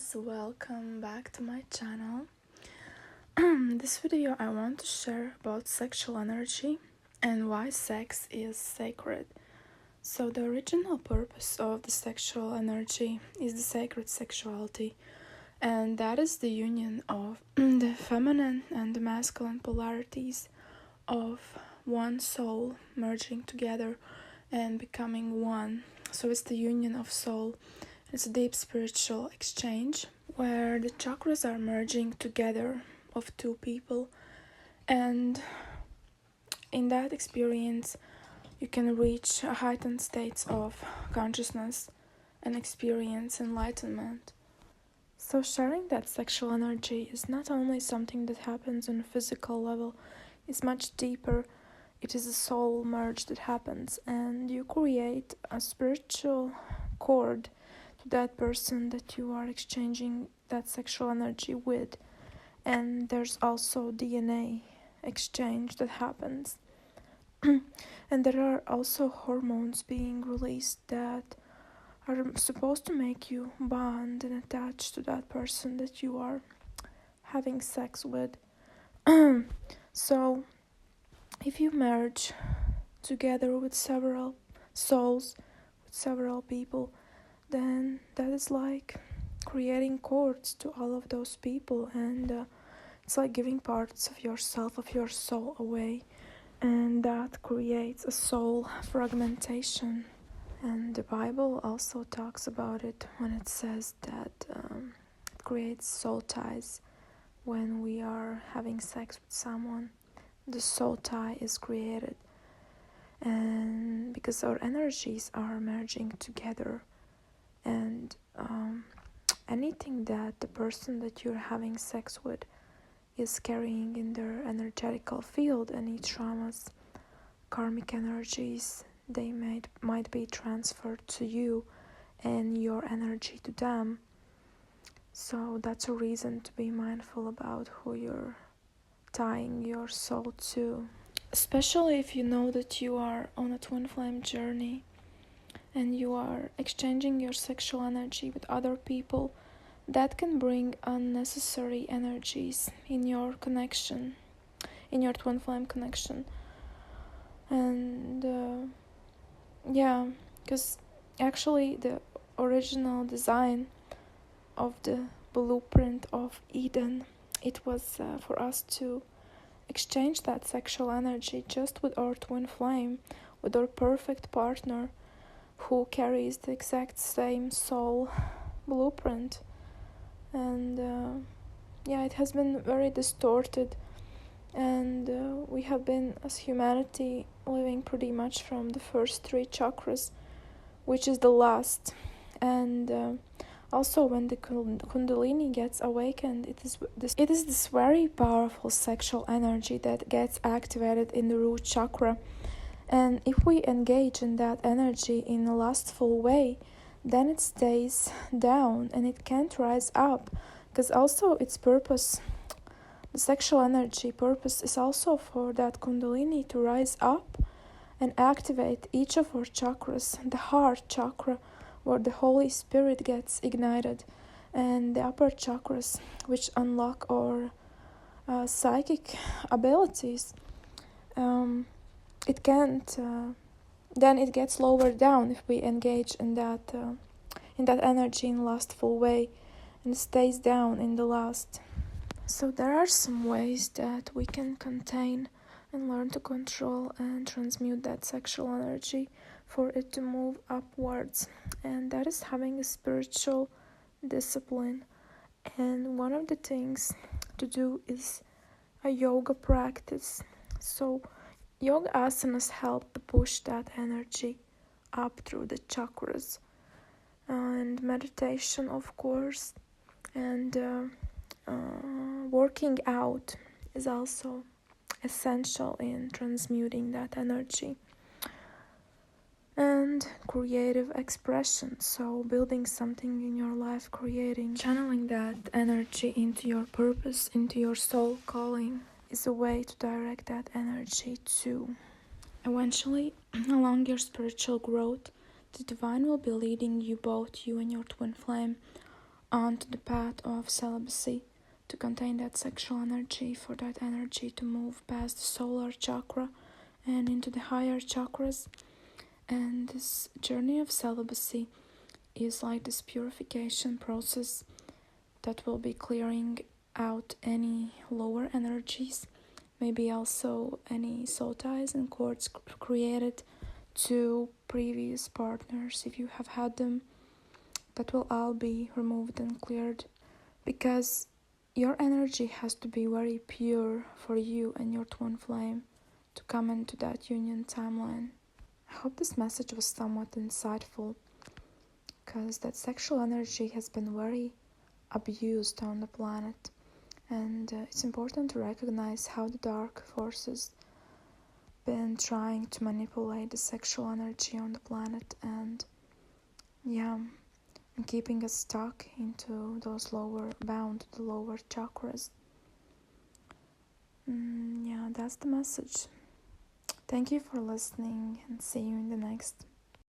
guys, welcome back to my channel. This video I want to share about sexual energy and why sex is sacred. So the original purpose of the sexual energy is the sacred sexuality, and that is the union of the feminine and the masculine polarities of one soul merging together and becoming one. So it's the union of soul. It's a deep spiritual exchange where the chakras are merging together of two people, and in that experience you can reach a heightened states of consciousness and experience enlightenment. So sharing that sexual energy is not only something that happens on a physical level, it's much deeper. It is a soul merge that happens, and you create a spiritual cord to that person that you are exchanging that sexual energy with. And there's also DNA exchange that happens. And there are also hormones being released that are supposed to make you bond and attach to that person that you are having sex with. So if you merge together with several souls, with several people, then that is like creating cords to all of those people, and it's like giving parts of yourself, of your soul away, and that creates a soul fragmentation. And the Bible also talks about it when it says that it creates soul ties when we are having sex with someone. The soul tie is created, and because our energies are merging together, and anything that the person that you're having sex with is carrying in their energetical field, any traumas, karmic energies, they might be transferred to you and your energy to them. So that's a reason to be mindful about who you're tying your soul to, especially if you know that you are on a twin flame journey and you are exchanging your sexual energy with other people. That can bring unnecessary energies in your connection, in your twin flame connection. And because actually the original design of the blueprint of Eden, it was for us to exchange that sexual energy just with our twin flame, with our perfect partner who carries the exact same soul blueprint. And it has been very distorted, and we have been, as humanity, living pretty much from the first three chakras, which is the last. And also when the Kundalini gets awakened, it is this very powerful sexual energy that gets activated in the root chakra. And if we engage in that energy in a lustful way, then it stays down and it can't rise up, because also its purpose, the sexual energy purpose, is also for that Kundalini to rise up and activate each of our chakras, the heart chakra, where the Holy Spirit gets ignited, and the upper chakras, which unlock our psychic abilities. It can't. Then it gets lowered down if we engage in that energy in a lustful way, and stays down in the lust. So there are some ways that we can contain and learn to control and transmute that sexual energy for it to move upwards, and that is having a spiritual discipline. And one of the things to do is a yoga practice. So yoga asanas help to push that energy up through the chakras, and meditation, of course, and working out is also essential in transmuting that energy. And creative expression, so building something in your life, channeling that energy into your purpose, into your soul calling, is a way to direct that energy to. Eventually, along your spiritual growth, the divine will be leading you, both you and your twin flame, onto the path of celibacy, to contain that sexual energy, for that energy to move past the solar chakra and into the higher chakras. And this journey of celibacy is like this purification process that will be clearing out any lower energies, maybe also any soul ties and cords created to previous partners, if you have had them. That will all be removed and cleared, because your energy has to be very pure for you and your twin flame to come into that union timeline. I hope this message was somewhat insightful, because that sexual energy has been very abused on the planet, and it's important to recognize how the dark forces been trying to manipulate the sexual energy on the planet, and keeping us stuck into those bound to the lower chakras. That's the message. Thank you for listening, and see you in the next